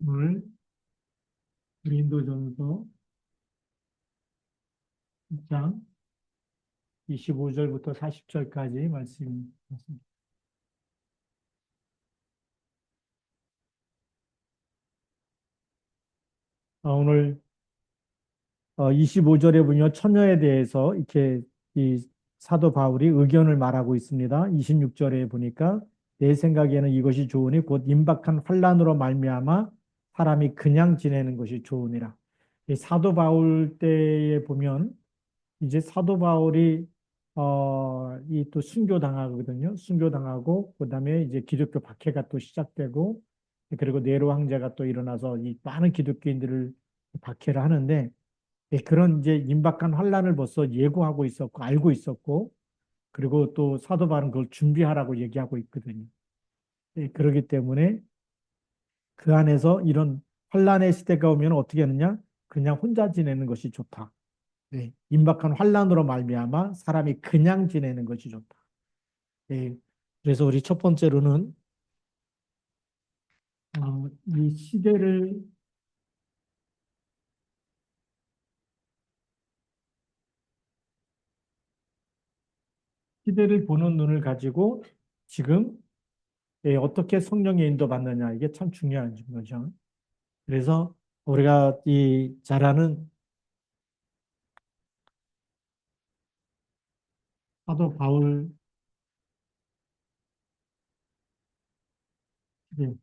오늘 고린도전서 1장 25절부터 40절까지 말씀입니다. 오늘 25절에 보면 처녀에 대해서 이렇게 이 사도 바울이 의견을 말하고 있습니다. 26절에 보니까 내 생각에는 이것이 좋으니 곧 임박한 환난으로 말미암아 사람이 그냥 지내는 것이 좋으니라. 이 사도 바울 때에 보면 이제 사도 바울이 이 또 순교 당하거든요. 순교 당하고 그다음에 이제 기독교 박해가 또 시작되고 그리고 네로 황제가 또 일어나서 이 많은 기독교인들을 박해를 하는데 그런 이제 임박한 환란을 벌써 예고하고 있었고 알고 있었고 그리고 또 사도 바울은 그걸 준비하라고 얘기하고 있거든요. 그렇기 때문에 그 안에서 이런 환란의 시대가 오면 어떻게 하느냐? 그냥 혼자 지내는 것이 좋다. 네, 임박한 환란으로 말미암아 사람이 그냥 지내는 것이 좋다. 네, 그래서 우리 첫 번째로는 이 시대를 보는 눈을 가지고 지금 어떻게 성령의 인도받느냐 이게 참 중요한 거죠. 그래서 우리가 이 잘 아는 사도 바울 시대,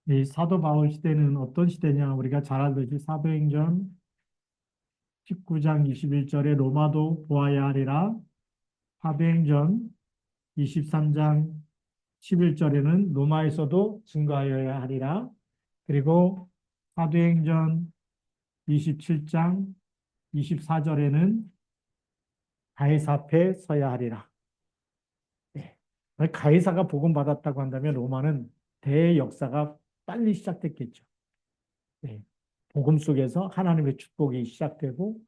이 사도 바울 시대는 어떤 시대냐 우리가 잘 알듯이 사도행전 19장 21절에 로마도 보아야 하리라. 사도행전 23장 11절에는 로마에서도 증거하여야 하리라. 그리고 사도행전 27장 24절에는 가이사 앞에 서야 하리라. 예. 가이사가 복음받았다고 한다면 로마는 대역사가 빨리 시작됐겠죠. 예. 복음 속에서 하나님의 축복이 시작되고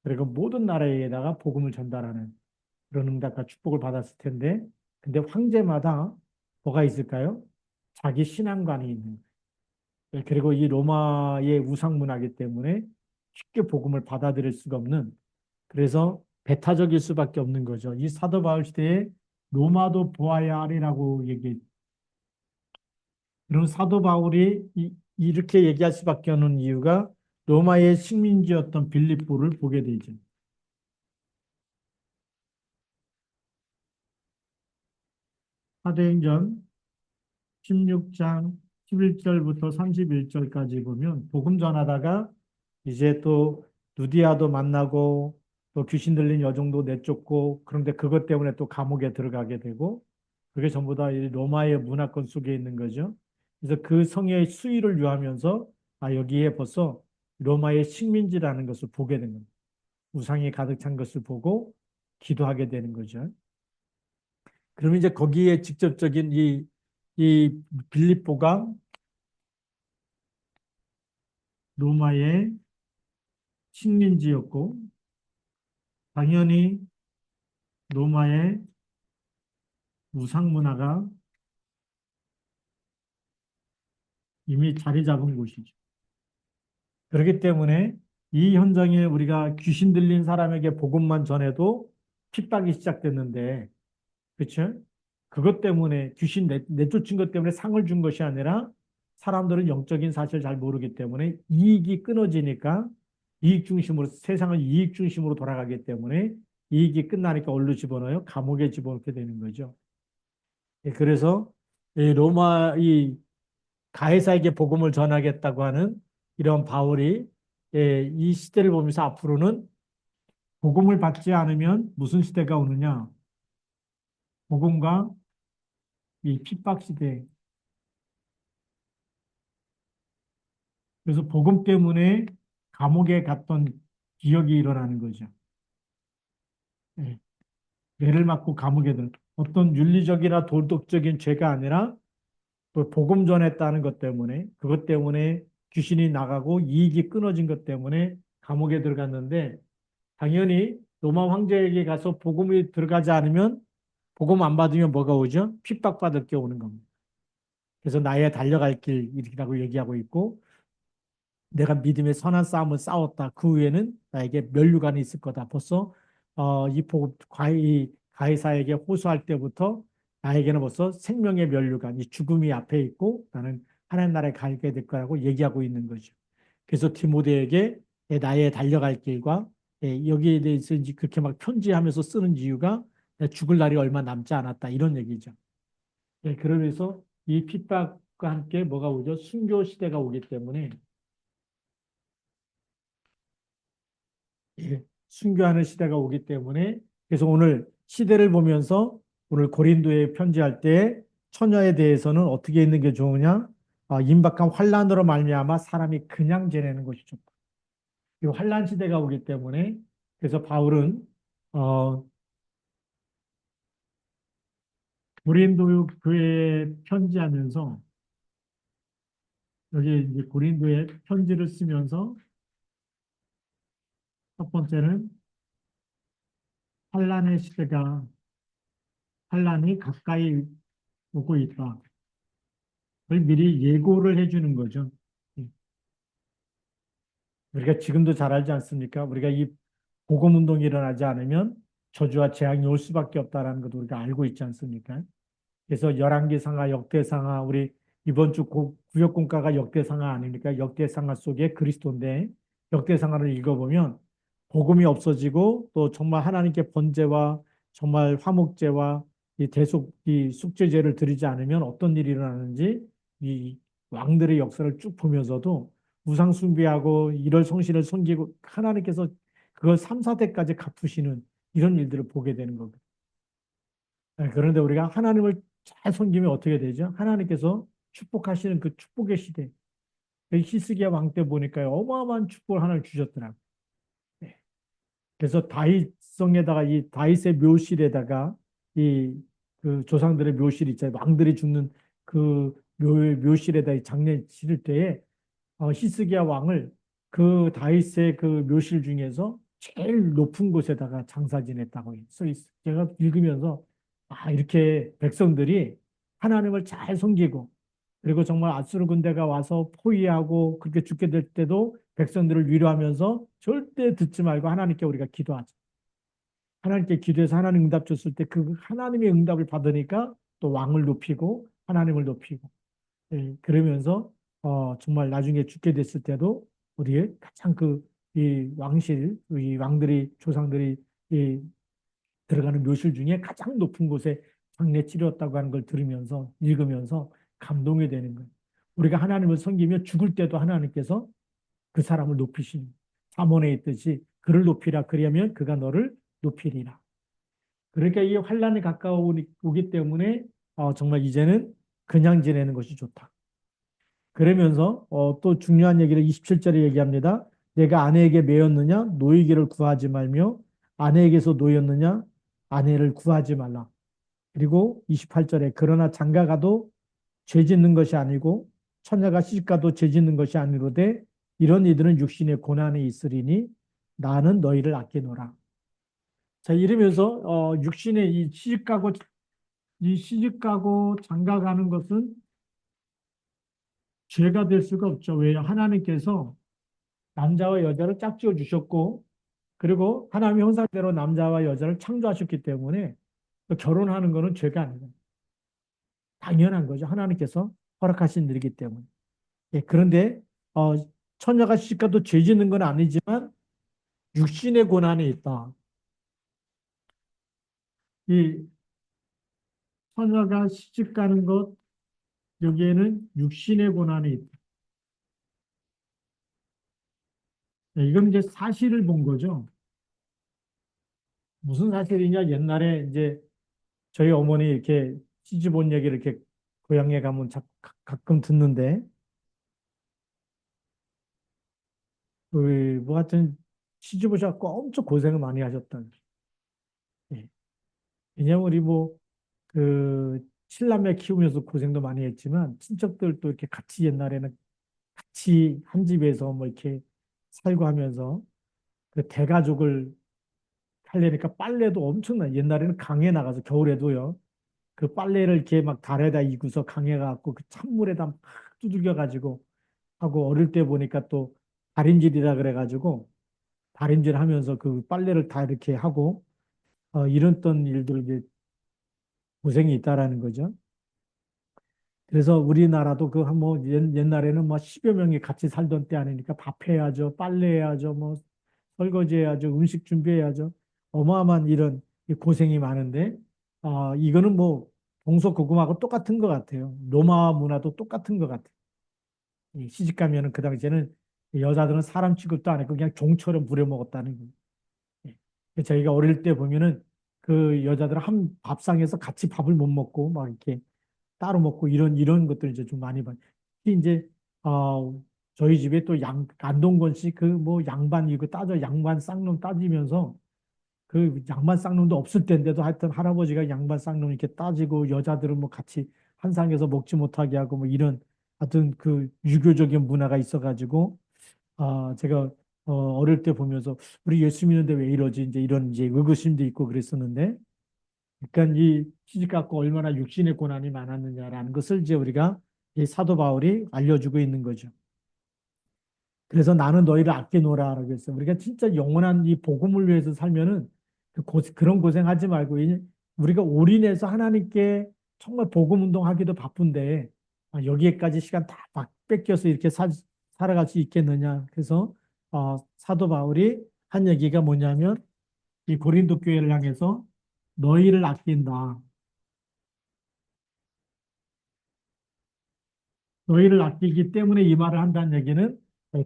그리고 모든 나라에다가 복음을 전달하는 그런 응답과 축복을 받았을 텐데 근데 황제마다 뭐가 있을까요? 자기 신앙관이 있는 거예요. 예, 그리고 이 로마의 우상 문화이기 때문에 쉽게 복음을 받아들일 수가 없는 그래서 배타적일 수밖에 없는 거죠. 이 사도 바울 시대에 로마도 보아야 하리라고 얘기. 그런 사도 바울이 이렇게 얘기할 수밖에 없는 이유가 로마의 식민지였던 빌립보를 보게 되죠. 사도행전 16장 11절부터 31절까지 보면 복음 전하다가 이제 또 누디아도 만나고 또 귀신 들린 여종도 내쫓고 그런데 그것 때문에 또 감옥에 들어가게 되고 그게 전부 다 이 로마의 문화권 속에 있는 거죠. 그래서 그 성의 수위를 유하면서 여기에 벌써 로마의 식민지라는 것을 보게 된 겁니다. 우상이 가득 찬 것을 보고 기도하게 되는 거죠. 그러면 이제 거기에 직접적인 이 빌립보가 로마의 식민지였고 당연히 로마의 우상 문화가 이미 자리 잡은 곳이죠. 그렇기 때문에 이 현장에 우리가 귀신 들린 사람에게 복음만 전해도 핍박이 시작됐는데, 그렇죠? 그것 때문에 내쫓은 것 때문에 상을 준 것이 아니라 사람들은 영적인 사실을 잘 모르기 때문에 이익이 끊어지니까 이익 중심으로 세상은 이익 중심으로 돌아가기 때문에 이익이 끝나니까 어디로 집어넣어요? 감옥에 집어넣게 되는 거죠. 그래서 이 로마 이 가해사에게 복음을 전하겠다고 하는 이런 바울이 이 시대를 보면서 앞으로는 복음을 받지 않으면 무슨 시대가 오느냐? 복음과 이 핍박 시대. 그래서 복음 때문에 감옥에 갔던 기억이 일어나는 거죠. 예. 죄를 맞고 감옥에 든 어떤 윤리적이나 도덕적인 죄가 아니라 또 복음 전했다는 것 때문에 그것 때문에 귀신이 나가고 이익이 끊어진 것 때문에 감옥에 들어갔는데 당연히 로마 황제에게 가서 복음이 들어가지 않으면 복음 안 받으면 뭐가 오죠? 핍박받을 게 오는 겁니다. 그래서 나의 달려갈 길이라고 얘기하고 있고 내가 믿음의 선한 싸움을 싸웠다. 그 후에는 나에게 면류관이 있을 거다. 벌써 이 가이사에게 호소할 때부터 나에게는 벌써 생명의 면류관, 이 죽음이 앞에 있고 나는 하나님 나라에 가게 될 거라고 얘기하고 있는 거죠. 그래서 디모데에게 나의 달려갈 길과 여기에 대해서 이제 그렇게 막 편지하면서 쓰는 이유가 내가 죽을 날이 얼마 남지 않았다. 이런 얘기죠. 그러면서 이 핍박과 함께 뭐가 오죠? 순교 시대가 오기 때문에 순교하는 시대가 오기 때문에 그래서 오늘 시대를 보면서 오늘 고린도에 편지할 때 처녀에 대해서는 어떻게 있는 게 좋으냐? 임박한 환란으로 말미암아 사람이 그냥 지내는 것이 좋다. 이 환란 시대가 오기 때문에 그래서 바울은 어, 고린도 교회에 편지하면서 여기 이제 고린도에 편지를 쓰면서 첫 번째는 환란의 시대가 환란이 가까이 오고 있다. 그걸 미리 예고를 해주는 거죠. 우리가 지금도 잘 알지 않습니까? 우리가 이 복음 운동이 일어나지 않으면 저주와 재앙이 올 수밖에 없다라는 것도 우리가 알고 있지 않습니까? 그래서 열왕기상하, 역대상하, 우리 이번 주 구역공과가 역대상하 아닙니까? 역대상하 속에 그리스도인데 역대상하를 읽어보면 복음이 없어지고 또 정말 하나님께 번제와 정말 화목제와 이 속죄제를 드리지 않으면 어떤 일이 일어나는지 이 왕들의 역사를 쭉 보면서도 우상 숭배하고 이럴 성신을 섬기고 하나님께서 그걸 3, 4대까지 갚으시는 이런 일들을 보게 되는 겁니다. 그런데 우리가 하나님을 잘 섬기면 어떻게 되죠? 하나님께서 축복하시는 그 축복의 시대. 히스기야 왕 때 보니까 어마어마한 축복을 하나님 주셨더라고요. 네. 그래서 다윗성에다가 이 다윗의 묘실에다가 이 그 조상들의 묘실 있잖아요. 왕들이 죽는 그 묘실에다 이 장례 치를 때에 히스기야 왕을 그 다윗의 그 묘실 중에서 제일 높은 곳에다가 장사 지냈다고 써 있어요. 제가 읽으면서 이렇게 백성들이 하나님을 잘 섬기고 그리고 정말 아수르 군대가 와서 포위하고 그렇게 죽게 될 때도 백성들을 위로하면서 절대 듣지 말고 하나님께 우리가 기도하자. 하나님께 기도해서 하나님 응답 줬을 때 그 하나님의 응답을 받으니까 또 왕을 높이고 하나님을 높이고 그러면서 정말 나중에 죽게 됐을 때도 우리의 가장 이 왕실, 이 왕들이 조상들이 이 들어가는 묘실 중에 가장 높은 곳에 장례 치렀다고 하는 걸 들으면서 읽으면서 감동이 되는 거예요. 우리가 하나님을 섬기며 죽을 때도 하나님께서 그 사람을 높이시는 잠언에 있듯이 그를 높이라 그리하면 그가 너를 높이리라. 그러니까 이 환란이 가까우기 때문에 정말 이제는 그냥 지내는 것이 좋다. 그러면서 또 중요한 얘기를 27절에 얘기합니다. 내가 아내에게 매였느냐 노이기를 구하지 말며 아내에게서 노였느냐 아내를 구하지 말라. 그리고 28절에 그러나 장가가도 죄 짓는 것이 아니고 처녀가 시집가도 죄 짓는 것이 아니로되 이런 이들은 육신의 고난이 있으리니 나는 너희를 아끼노라. 자 이러면서 육신의 이 시집가고 장가가는 것은 죄가 될 수가 없죠. 왜요? 하나님께서 남자와 여자를 짝지어 주셨고 그리고 하나님의 형상대로 남자와 여자를 창조하셨기 때문에 결혼하는 것은 죄가 아니다. 당연한 거죠. 하나님께서 허락하신 일이기 때문에. 그런데 어, 처녀가 시집가도 죄 짓는 건 아니지만 육신의 고난이 있다. 이 처녀가 시집가는 것 여기에는 육신의 고난이 있다. 이건 이제 사실을 본 거죠. 무슨 사실이냐? 옛날에 이제 저희 어머니 이렇게 시집 온 얘기를 이렇게 고향에 가면 가끔 듣는데 뭐 하여튼 시집 오셔갖고 엄청 고생을 많이 하셨다. 예. 왜냐면 우리 뭐 그 칠남매 키우면서 고생도 많이 했지만 친척들도 이렇게 같이 옛날에는 같이 한 집에서 뭐 이렇게 살고 하면서 그 대가족을 하려니까 빨래도 엄청나. 옛날에는 강에 나가서 겨울에도요. 그 빨래를 이렇게 막 달에다 이고서 강에 가갖고 그 찬물에다 막 두들겨 가지고 하고 어릴 때 보니까 또 다림질이라 그래가지고 다림질 하면서 그 빨래를 다 이렇게 하고 이랬던 일들 이제 고생이 있다라는 거죠. 그래서 우리나라도 그 한 뭐 옛날에는 뭐 10여 명이 같이 살던 때 아니니까 밥 해야죠, 빨래 해야죠, 뭐 설거지 해야죠, 음식 준비해야죠. 어마어마한 이런 이 고생이 많은데 이거는 뭐 동서고금하고 똑같은 것 같아요. 로마 문화도 똑같은 것 같아요. 시집 가면은 그 당시에는 여자들은 사람 취급도 안 했고 그냥 종처럼 부려먹었다는 거예요. 저희가 어릴 때 보면은 그 여자들은 한 밥상에서 같이 밥을 못 먹고 막 이렇게 따로 먹고 이런 것들 이제 좀 많이 봐요. 특히 이제 저희 집에 또 안동건 씨 그 뭐 양반 이거 따져 양반 쌍놈 따지면서 그 양반 쌍놈도 없을 때인데도 하여튼 할아버지가 양반 쌍놈 이렇게 따지고 여자들은 뭐 같이 한 상에서 먹지 못하게 하고 뭐 이런 하여튼 그 유교적인 문화가 있어가지고 제가 어릴 때 보면서 우리 예수 믿는데 왜 이러지 이제 이런 이제 의구심도 있고 그랬었는데 그러니까 이 시집 갖고 얼마나 육신의 고난이 많았느냐라는 것을 이제 우리가 이 사도 바울이 알려주고 있는 거죠. 그래서 나는 너희를 아껴노라라고 했어요. 우리가 진짜 영원한 이 복음을 위해서 살면은 그런 고생하지 말고 우리가 올인해서 하나님께 정말 복음 운동하기도 바쁜데 여기에까지 시간 다 뺏겨서 이렇게 살아갈 수 있겠느냐. 그래서 사도 바울이 한 얘기가 뭐냐면 이 고린도 교회를 향해서 너희를 아낀다. 너희를 아끼기 때문에 이 말을 한다는 얘기는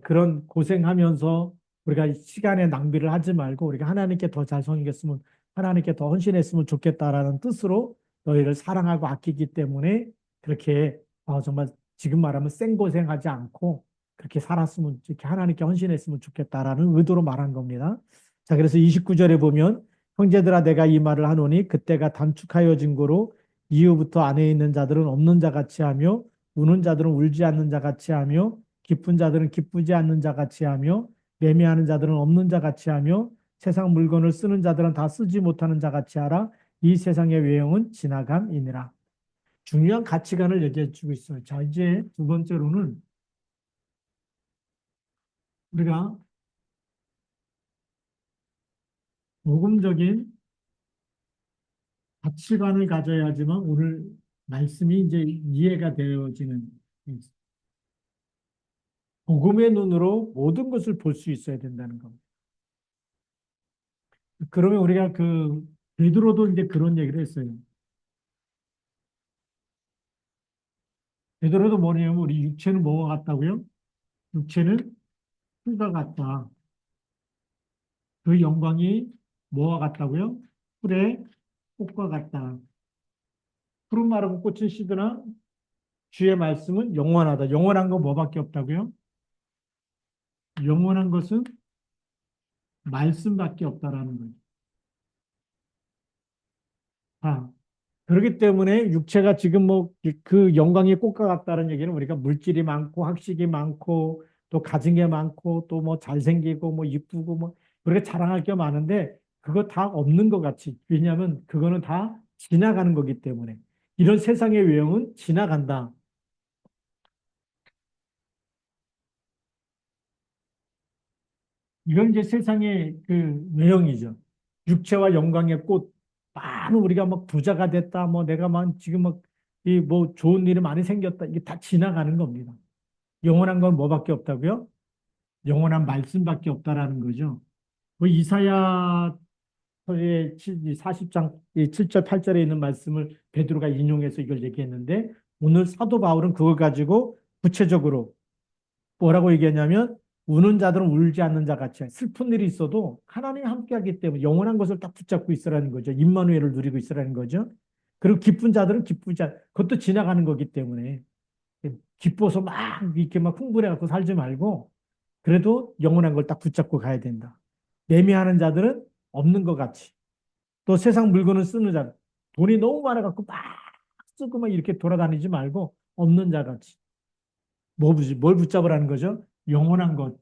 그런 고생하면서 우리가 시간의 낭비를 하지 말고 우리가 하나님께 더 잘 섬겼으면 하나님께 더 헌신했으면 좋겠다라는 뜻으로 너희를 사랑하고 아끼기 때문에 그렇게 정말 지금 말하면 생고생하지 않고 그렇게 살았으면 이렇게 하나님께 헌신했으면 좋겠다라는 의도로 말한 겁니다. 자, 그래서 29절에 보면 형제들아 내가 이 말을 하노니 그때가 단축하여진 거로 이후부터 안에 있는 자들은 없는 자 같이 하며 우는 자들은 울지 않는 자 같이 하며 기쁜 자들은 기쁘지 않는 자 같이 하며 매매하는 자들은 없는 자 같이 하며 세상 물건을 쓰는 자들은 다 쓰지 못하는 자 같이 하라. 이 세상의 외형은 지나감이니라. 중요한 가치관을 얘기해 주고 있어요. 자, 이제 두 번째로는 우리가 복음적인 가치관을 가져야지만 오늘 말씀이 이제 이해가 되어지는 복음의 눈으로 모든 것을 볼 수 있어야 된다는 겁니다. 그러면 우리가 베드로도 이제 그런 얘기를 했어요. 베드로도 뭐냐면 우리 육체는 뭐가 같다고요? 육체는 풀과 같다. 그 영광이 뭐와 같다고요? 풀의 꽃과 같다. 푸른 마르고 꽃은 시드나 주의 말씀은 영원하다. 영원한 건 뭐밖에 없다고요? 영원한 것은 말씀밖에 없다라는 거예요. 아, 그렇기 때문에 육체가 지금 뭐 그 영광의 꽃과 같다는 얘기는 우리가 물질이 많고 학식이 많고 또 가진 게 많고 또 뭐 잘생기고 뭐 이쁘고 뭐 우리가 자랑할 게 많은데 그거 다 없는 것 같이. 왜냐하면 그거는 다 지나가는 거기 때문에 이런 세상의 외형은 지나간다. 이건 이제 세상의 그 외형이죠. 육체와 영광의 꽃. 많은 우리가 막 부자가 됐다. 뭐 내가 막 지금 막 이 뭐 좋은 일이 많이 생겼다. 이게 다 지나가는 겁니다. 영원한 건 뭐밖에 없다고요? 영원한 말씀밖에 없다라는 거죠. 뭐 이사야서의 40장 7절 8절에 있는 말씀을 베드로가 인용해서 이걸 얘기했는데 오늘 사도 바울은 그걸 가지고 구체적으로 뭐라고 얘기했냐면 우는 자들은 울지 않는 자 같이 슬픈 일이 있어도 하나님이 함께하기 때문에 영원한 것을 딱 붙잡고 있으라는 거죠. 임마누엘을 누리고 있으라는 거죠. 그리고 기쁜 자들은 기쁘지 않, 그것도 지나가는 거기 때문에 기뻐서 막 이렇게 막 흥분해 갖고 살지 말고 그래도 영원한 걸 딱 붙잡고 가야 된다. 매매하는 자들은 없는 것 같이. 또 세상 물건을 쓰는 자, 돈이 너무 많아갖고 막 쓰고 막 이렇게 돌아다니지 말고 없는 자 같이. 뭘 붙잡으라는 거죠? 영원한 것.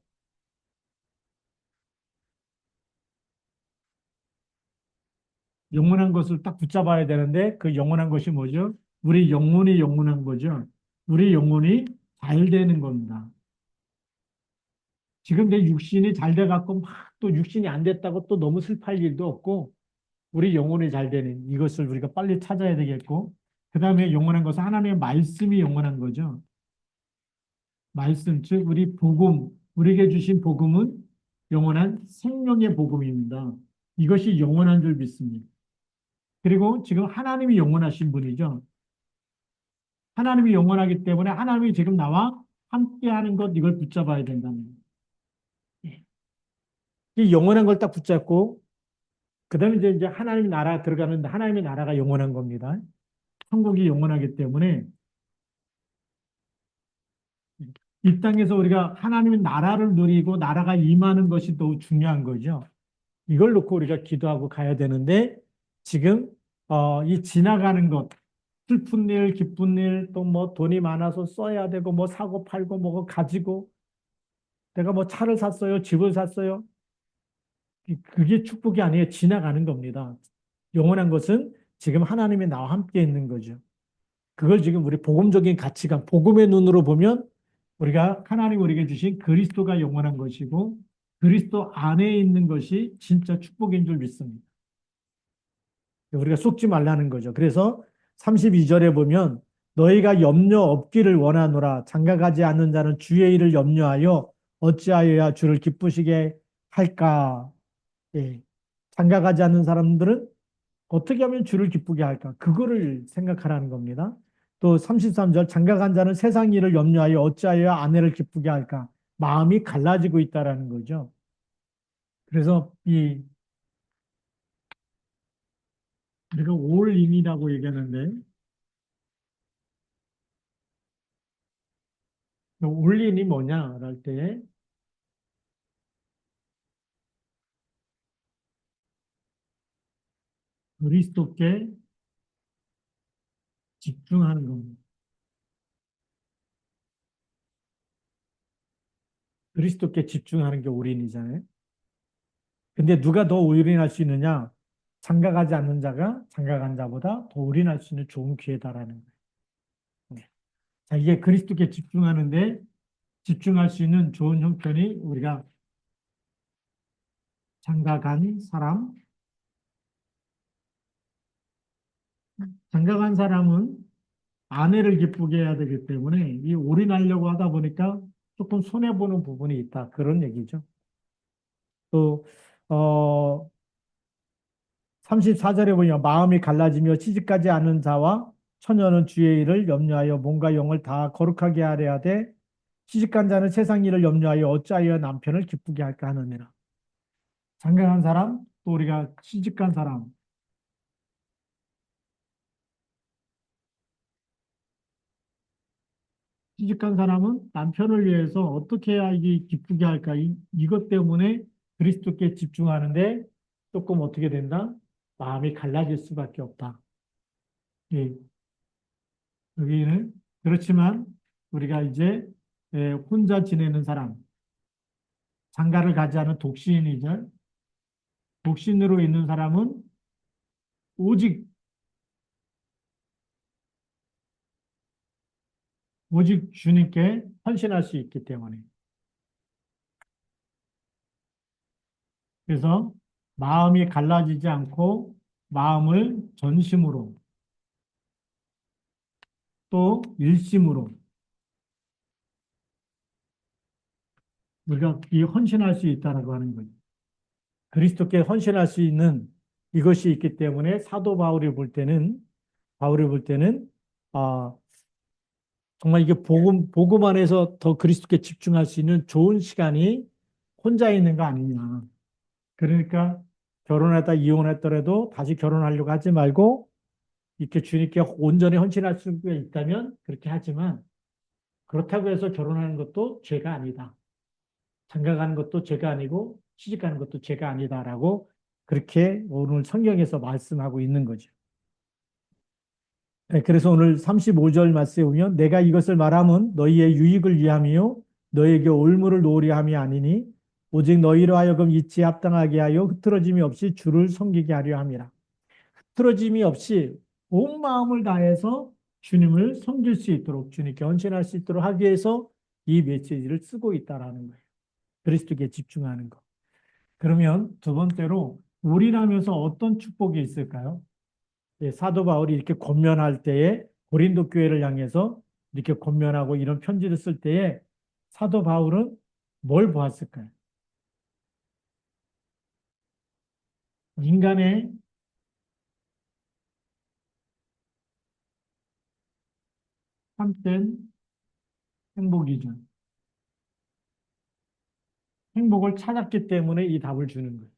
영원한 것을 딱 붙잡아야 되는데 그 영원한 것이 뭐죠? 우리 영혼이 영원한 거죠. 우리 영혼이 잘 되는 겁니다. 지금 내 육신이 잘 돼갖고 막 또 육신이 안 됐다고 또 너무 슬퍼할 일도 없고 우리 영혼이 잘 되는 이것을 우리가 빨리 찾아야 되겠고 그 다음에 영원한 것은 하나님의 말씀이 영원한 거죠. 말씀, 즉 우리 복음, 우리에게 주신 복음은 영원한 생명의 복음입니다. 이것이 영원한 줄 믿습니다. 그리고 지금 하나님이 영원하신 분이죠. 하나님이 영원하기 때문에 하나님이 지금 나와 함께하는 것 이걸 붙잡아야 된다는 거예요. 이 영원한 걸 딱 붙잡고 그다음에 이제 하나님 나라 들어가는데 하나님의 나라가 영원한 겁니다. 천국이 영원하기 때문에 이 땅에서 우리가 하나님의 나라를 누리고 나라가 임하는 것이 더 중요한 거죠. 이걸 놓고 우리가 기도하고 가야 되는데 지금 이 지나가는 것 슬픈 일, 기쁜 일, 또 뭐 돈이 많아서 써야 되고 뭐 사고 팔고 뭐 가지고 내가 뭐 차를 샀어요, 집을 샀어요. 그게 축복이 아니에요. 지나가는 겁니다. 영원한 것은 지금 하나님이 나와 함께 있는 거죠. 그걸 지금 우리 복음적인 가치관, 복음의 눈으로 보면 우리가 하나님 우리에게 주신 그리스도가 영원한 것이고 그리스도 안에 있는 것이 진짜 축복인 줄 믿습니다. 우리가 속지 말라는 거죠. 그래서 32절에 보면 너희가 염려 없기를 원하노라 장가가지 않는 자는 주의 일을 염려하여 어찌하여야 주를 기쁘시게 할까? 예. 장가가지 않는 사람들은 어떻게 하면 주를 기쁘게 할까? 그거를 생각하라는 겁니다. 또 33절 장가간 자는 세상 일을 염려하여 어찌하여 아내를 기쁘게 할까? 마음이 갈라지고 있다라는 거죠. 그래서 이 우리가 올인이라고 얘기하는데 올인이 뭐냐 할 때 그리스도께 집중하는 겁니다. 그리스도께 집중하는 게 올인이잖아요. 근데 누가 더 올인할 수 있느냐? 장가가지 않는 자가 장가간 자보다 더 올인할 수 있는 좋은 기회다라는 거예요. 네. 자, 이게 그리스도께 집중하는데 집중할 수 있는 좋은 형편이 우리가 장가간 사람, 장가간 사람은 아내를 기쁘게 해야 되기 때문에 이 올인하려고 하다 보니까 조금 손해보는 부분이 있다. 그런 얘기죠. 또, 34절에 보면 마음이 갈라지며 시집가지 않은 자와 처녀는 주의 일을 염려하여 몸과 영을 다 거룩하게 하려 하되 시집간 자는 세상 일을 염려하여 어찌하여 남편을 기쁘게 할까 하느니라. 장가간 사람, 또 우리가 시집간 사람, 시집간 사람은 남편을 위해서 어떻게 해야 이게 기쁘게 할까? 이것 때문에 그리스도께 집중하는데 조금 어떻게 된다? 마음이 갈라질 수밖에 없다. 예, 여기는 그렇지만 우리가 이제 혼자 지내는 사람, 장가를 가지 않은 독신이죠. 독신으로 있는 사람은 오직 오직 주님께 헌신할 수 있기 때문에 그래서 마음이 갈라지지 않고 마음을 전심으로 또 일심으로 우리가 이 헌신할 수 있다라고 하는 거죠. 그리스도께 헌신할 수 있는 이것이 있기 때문에 사도 바울이 볼 때는 아, 정말 이게 복음 안에서 더 그리스도께 집중할 수 있는 좋은 시간이 혼자 있는 거 아니냐. 그러니까 결혼하다 이혼했더라도 다시 결혼하려고 하지 말고 이렇게 주님께 온전히 헌신할 수가 있다면 그렇게 하지만 그렇다고 해서 결혼하는 것도 죄가 아니다. 장가가는 것도 죄가 아니고 시집가는 것도 죄가 아니다라고 그렇게 오늘 성경에서 말씀하고 있는 거죠. 네, 그래서 오늘 35절 말씀에 보면 내가 이것을 말하면 너희의 유익을 위함이요 너희에게 올무를 놓으려 함이 아니니 오직 너희로 하여금 이치에 합당하게 하여 흐트러짐이 없이 주를 섬기게 하려 함이라. 틀어짐이 없이 온 마음을 다해서 주님을 섬길 수 있도록 주님께 헌신할 수 있도록 하기 위해서 이 메시지를 쓰고 있다라는 거예요. 그리스도께 집중하는 거. 그러면 두 번째로 우리라면서 어떤 축복이 있을까요? 예, 사도 바울이 이렇게 권면할 때에 고린도 교회를 향해서 이렇게 권면하고 이런 편지를 쓸 때에 사도 바울은 뭘 보았을까요? 인간의 참된 행복이죠. 행복을 찾았기 때문에 이 답을 주는 거예요.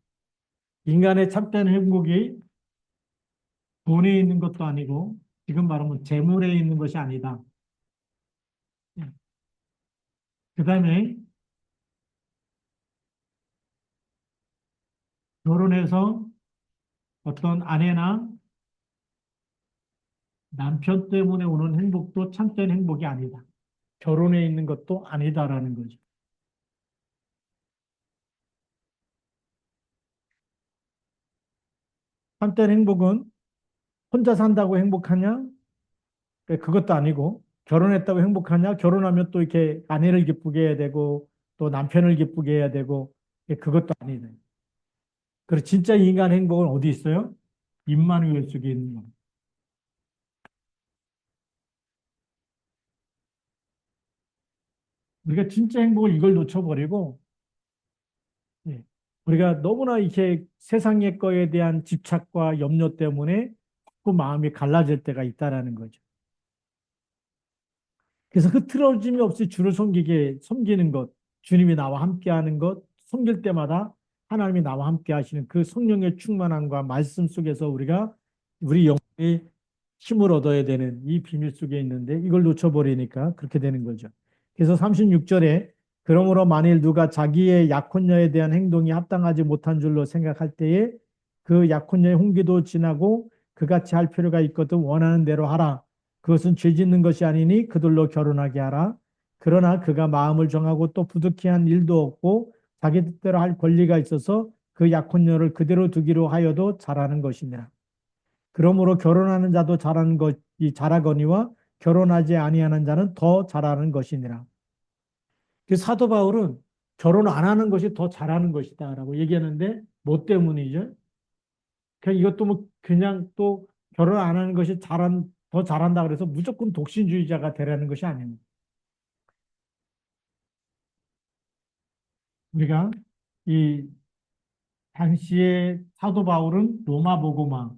인간의 참된 행복이 돈에 있는 것도 아니고 지금 말하면 재물에 있는 것이 아니다. 그 다음에 결혼해서 어떤 아내나 남편 때문에 오는 행복도 참된 행복이 아니다. 결혼에 있는 것도 아니다라는 거죠. 참된 행복은 혼자 산다고 행복하냐? 그것도 아니고 결혼했다고 행복하냐? 결혼하면 또 이렇게 아내를 기쁘게 해야 되고 또 남편을 기쁘게 해야 되고 그것도 아니다. 그리고 진짜 인간 행복은 어디 있어요? 임마누엘 속에 있는 겁니다. 우리가 진짜 행복을 이걸 놓쳐버리고 예, 우리가 너무나 이렇게 세상의 거에 대한 집착과 염려 때문에 자꾸 마음이 갈라질 때가 있다라는 거죠. 그래서 흐트러짐이 없이 주를 섬기는 것, 주님이 나와 함께하는 것, 섬길 때마다 하나님이 나와 함께 하시는 그 성령의 충만함과 말씀 속에서 우리가 우리 영혼이 힘을 얻어야 되는 이 비밀 속에 있는데 이걸 놓쳐버리니까 그렇게 되는 거죠. 그래서 36절에 그러므로 만일 누가 자기의 약혼녀에 대한 행동이 합당하지 못한 줄로 생각할 때에 그 약혼녀의 홍기도 지나고 그같이 할 필요가 있거든 원하는 대로 하라. 그것은 죄 짓는 것이 아니니 그들로 결혼하게 하라. 그러나 그가 마음을 정하고 또 부득이 한 일도 없고 자기 뜻대로 할 권리가 있어서 그 약혼녀를 그대로 두기로 하여도 잘하는 것이니라. 그러므로 결혼하는 자도 잘하는 것이 잘하거니와 결혼하지 아니하는 자는 더 잘하는 것이니라. 그 사도 바울은 결혼 안 하는 것이 더 잘하는 것이다라고 얘기하는데 뭐 때문이죠? 그냥 이것도 뭐 그냥 또 결혼 안 하는 것이 더 잘한다 그래서 무조건 독신주의자가 되라는 것이 아닙니다. 우리가 이 당시에 사도 바울은 로마 복음화,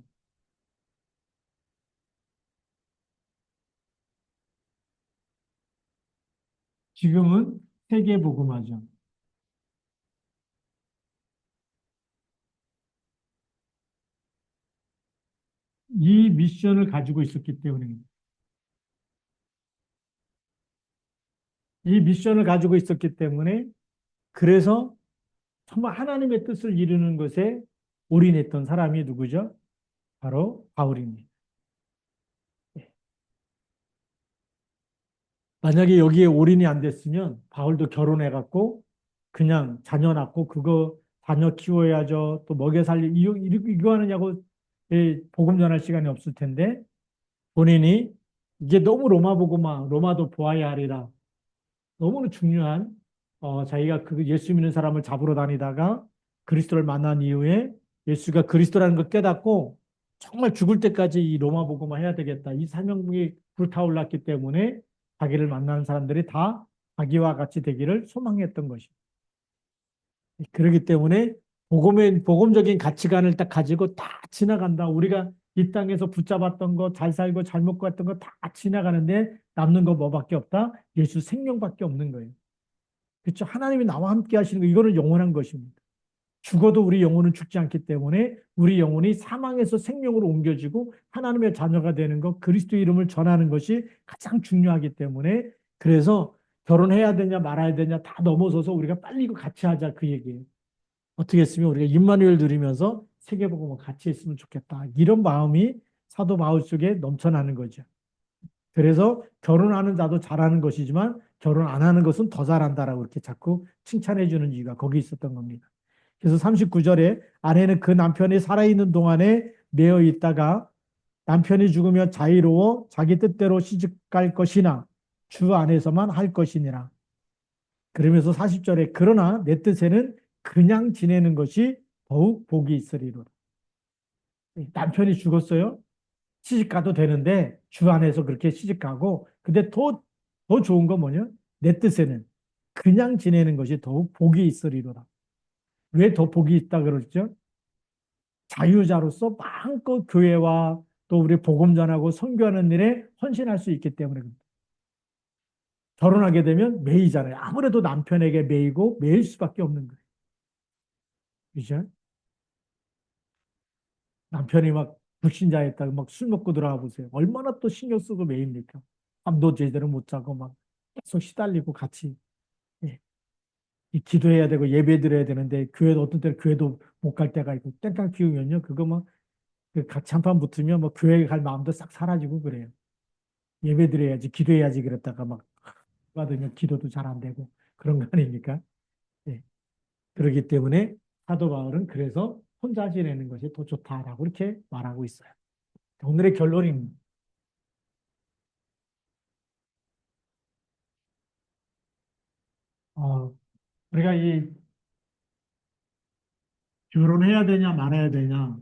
지금은 세계 복음화죠. 이 미션을 가지고 있었기 때문입니다. 이 미션을 가지고 있었기 때문에 그래서 정말 하나님의 뜻을 이루는 것에 올인했던 사람이 누구죠? 바로 바울입니다. 만약에 여기에 올인이 안 됐으면 바울도 결혼해갖고 그냥 자녀 낳고 그거 자녀 키워야죠. 또 먹여 살리 이거 하느냐고 복음 전할 시간이 없을 텐데 본인이 이게 너무 로마 복음화 로마도 보아야 하리라. 너무 중요한 자기가 그 예수 믿는 사람을 잡으러 다니다가 그리스도를 만난 이후에 예수가 그리스도라는 걸 깨닫고 정말 죽을 때까지 이 로마 복음화 해야 되겠다. 이 사명이 불타올랐기 때문에 자기를 만나는 사람들이 다 자기와 같이 되기를 소망했던 것입니다. 그렇기 때문에 복음적인 가치관을 딱 가지고 다 지나간다. 우리가 이 땅에서 붙잡았던 거, 잘 살고 잘 먹고 했던 거 다 지나가는데 남는 거 뭐밖에 없다? 예수 생명밖에 없는 거예요. 그렇죠? 하나님이 나와 함께 하시는 거, 이거는 영원한 것입니다. 죽어도 우리 영혼은 죽지 않기 때문에 우리 영혼이 사망에서 생명으로 옮겨지고 하나님의 자녀가 되는 것, 그리스도 이름을 전하는 것이 가장 중요하기 때문에 그래서 결혼해야 되냐 말아야 되냐 다 넘어서서 우리가 빨리 이거 같이 하자 그 얘기예요. 어떻게 했으면 우리가 임마누엘 누리면서 세계복음을 같이 했으면 좋겠다. 이런 마음이 사도 바울 속에 넘쳐나는 거죠. 그래서 결혼하는 자도 잘하는 것이지만 결혼 안 하는 것은 더 잘한다라고 이렇게 자꾸 칭찬해 주는 이유가 거기 있었던 겁니다. 그래서 39절에 아내는 그 남편이 살아있는 동안에 매여 있다가 남편이 죽으면 자유로워 자기 뜻대로 시집갈 것이나 주 안에서만 할 것이니라. 그러면서 40절에 그러나 내 뜻에는 그냥 지내는 것이 더욱 복이 있으리로다. 남편이 죽었어요. 시집 가도 되는데 주 안에서 그렇게 시집 가고 근데 더 좋은 건 뭐냐? 내 뜻에는 그냥 지내는 것이 더욱 복이 있으리로다. 왜 더 복이 있다 그러죠? 자유자로서 마음껏 교회와 또 우리 복음 전하고 선교하는 일에 헌신할 수 있기 때문에 그렇습니다. 결혼하게 되면 매이잖아요. 아무래도 남편에게 매이고 매일 수밖에 없는 거예요. 그죠? 남편이 막 불신자였다고 막 술 먹고 들어가 보세요. 얼마나 또 신경 쓰고 매입니까? 잠도 제대로 못 자고 막 계속 시달리고 같이 예. 이 기도해야 되고 예배 드려야 되는데 교회도 어떤 때는 교회도 못 갈 때가 있고 땡깡 피우면요. 그거 막그 같이 한판 붙으면 뭐 교회 갈 마음도 싹 사라지고 그래요. 예배 드려야지 기도해야지 그랬다가 막 받으면 기도도 잘 안 되고 그런 거 아닙니까? 예. 그렇기 때문에 사도 바울은 그래서 혼자 지내는 것이 더 좋다라고 이렇게 말하고 있어요. 오늘의 결론입니다. 우리가 이 결혼해야 되냐 말아야 되냐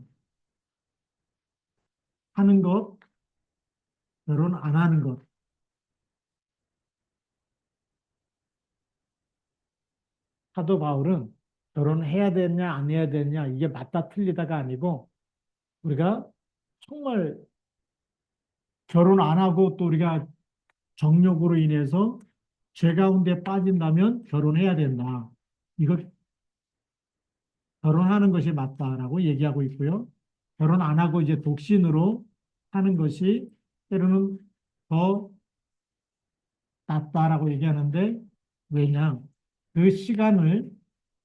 하는 것, 결혼 안 하는 것. 사도 바울은 결혼해야 되냐 안 해야 되냐 이게 맞다 틀리다가 아니고 우리가 정말 결혼 안 하고 또 우리가 정욕으로 인해서 죄 가운데 빠진다면 결혼해야 된다. 이거 결혼하는 것이 맞다라고 얘기하고 있고요. 결혼 안 하고 이제 독신으로 하는 것이 때로는 더 낫다라고 얘기하는데 왜냐? 그 시간을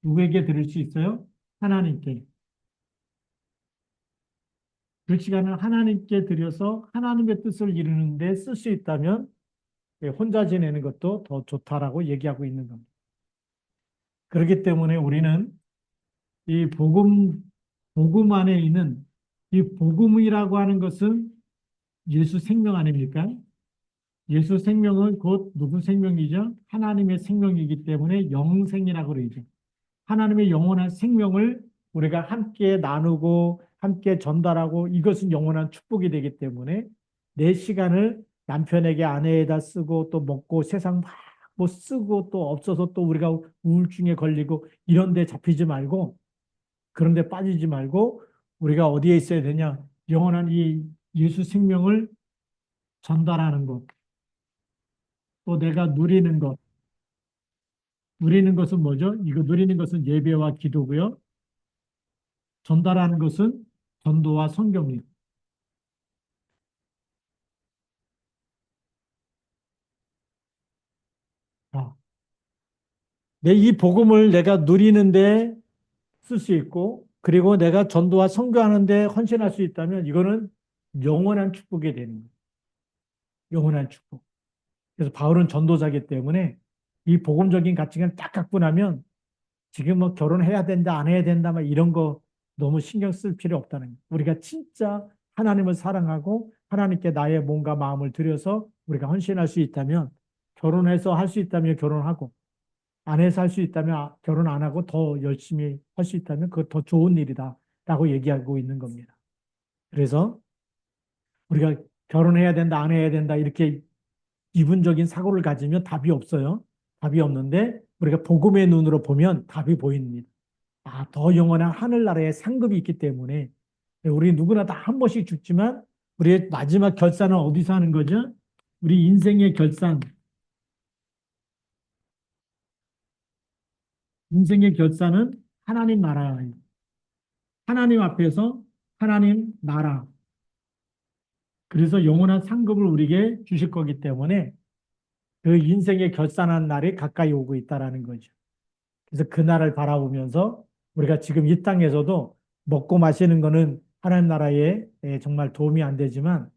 누구에게 드릴 수 있어요? 하나님께. 그 시간을 하나님께 드려서 하나님의 뜻을 이루는데 쓸 수 있다면 혼자 지내는 것도 더 좋다라고 얘기하고 있는 겁니다. 그렇기 때문에 우리는 이 복음 안에 있는 이 복음이라고 하는 것은 예수 생명 아닙니까? 예수 생명은 곧 누구 생명이죠? 하나님의 생명이기 때문에 영생이라고 그러죠. 하나님의 영원한 생명을 우리가 함께 나누고 함께 전달하고 이것은 영원한 축복이 되기 때문에 내 시간을 남편에게 아내에다 쓰고 또 먹고 세상 막 뭐 쓰고 또 없어서 또 우리가 우울증에 걸리고 이런 데 잡히지 말고 그런 데 빠지지 말고 우리가 어디에 있어야 되냐? 영원한 이 예수 생명을 전달하는 것, 또 내가 누리는 것, 누리는 것은 뭐죠? 이거 누리는 것은 예배와 기도고요. 전달하는 것은 전도와 선교입니다. 자, 내 이 복음을 내가 누리는데 쓸 수 있고, 그리고 내가 전도와 선교하는데 헌신할 수 있다면 이거는 영원한 축복이 되는 거예요. 영원한 축복. 그래서 바울은 전도자이기 때문에 이 복음적인 가치관 딱 갖고 나면 지금 뭐 결혼해야 된다, 안 해야 된다, 막 이런 거 너무 신경 쓸 필요 없다는 거예요. 우리가 진짜 하나님을 사랑하고 하나님께 나의 몸과 마음을 들여서 우리가 헌신할 수 있다면 결혼해서 할 수 있다면 결혼하고 안 해서 할 수 있다면 결혼 안 하고 더 열심히 할 수 있다면 그거 더 좋은 일이다라고 얘기하고 있는 겁니다. 그래서 우리가 결혼해야 된다, 안 해야 된다 이렇게 이분적인 사고를 가지면 답이 없어요. 답이 없는데 우리가 복음의 눈으로 보면 답이 보입니다. 아, 더 영원한 하늘나라의 상급이 있기 때문에 우리 누구나 다 한 번씩 죽지만 우리의 마지막 결산은 어디서 하는 거죠? 우리 인생의 결산, 인생의 결산은 하나님 나라예요. 하나님 앞에서 하나님 나라. 그래서 영원한 상급을 우리에게 주실 거기 때문에 그 인생의 결산한 날이 가까이 오고 있다라는 거죠. 그래서 그 날을 바라보면서 우리가 지금 이 땅에서도 먹고 마시는 거는 하나님 나라에 정말 도움이 안 되지만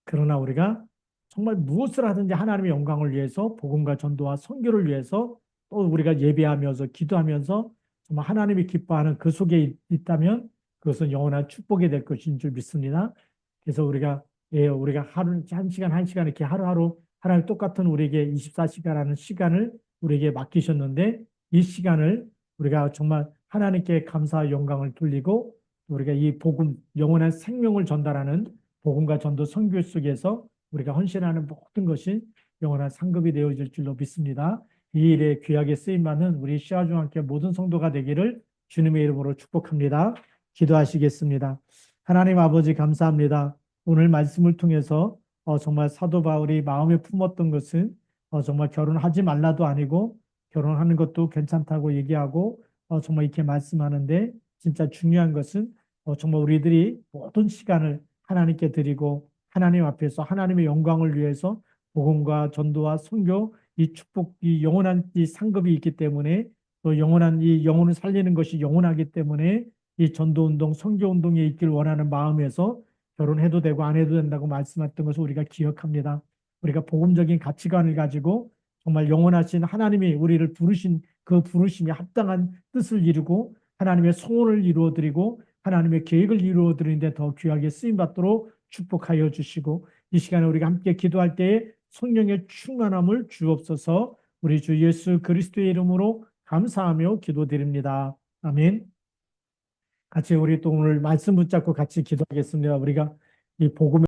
그러나 우리가 정말 무엇을 하든지 하나님의 영광을 위해서 복음과 전도와 선교를 위해서 또 우리가 예배하면서 기도하면서 정말 하나님이 기뻐하는 그 속에 있다면 그것은 영원한 축복이 될 것인 줄 믿습니다. 그래서 우리가 하루, 한 시간, 한 시간 이렇게 하루하루 하나님 똑같은 우리에게 24시간이라는 시간을 우리에게 맡기셨는데 이 시간을 우리가 정말 하나님께 감사와 영광을 돌리고 우리가 이 복음, 영원한 생명을 전달하는 복음과 전도 선교 속에서 우리가 헌신하는 모든 것이 영원한 상급이 되어질 줄로 믿습니다. 이 일에 귀하게 쓰임받는 우리 시아중학교 모든 성도가 되기를 주님의 이름으로 축복합니다. 기도하시겠습니다. 하나님 아버지 감사합니다. 오늘 말씀을 통해서 정말 사도 바울이 마음에 품었던 것은 정말 결혼하지 말라도 아니고 결혼하는 것도 괜찮다고 얘기하고 정말 이렇게 말씀하는데 진짜 중요한 것은 정말 우리들이 모든 시간을 하나님께 드리고 하나님 앞에서 하나님의 영광을 위해서 복음과 전도와 선교 이 축복 이 영원한 이 상급이 있기 때문에 또 영원한 이 영혼을 살리는 것이 영원하기 때문에 이 전도 운동 선교 운동에 있길 원하는 마음에서 결혼해도 되고 안 해도 된다고 말씀했던 것을 우리가 기억합니다. 우리가 복음적인 가치관을 가지고 정말 영원하신 하나님이 우리를 부르신 그 부르심에 합당한 뜻을 이루고 하나님의 소원을 이루어드리고 하나님의 계획을 이루어드리는데 더 귀하게 쓰임받도록 축복하여 주시고 이 시간에 우리가 함께 기도할 때에 성령의 충만함을 주옵소서. 우리 주 예수 그리스도의 이름으로 감사하며 기도드립니다. 아멘. 같이 우리 또 오늘 말씀 붙잡고 같이 기도하겠습니다. 우리가 이 복음의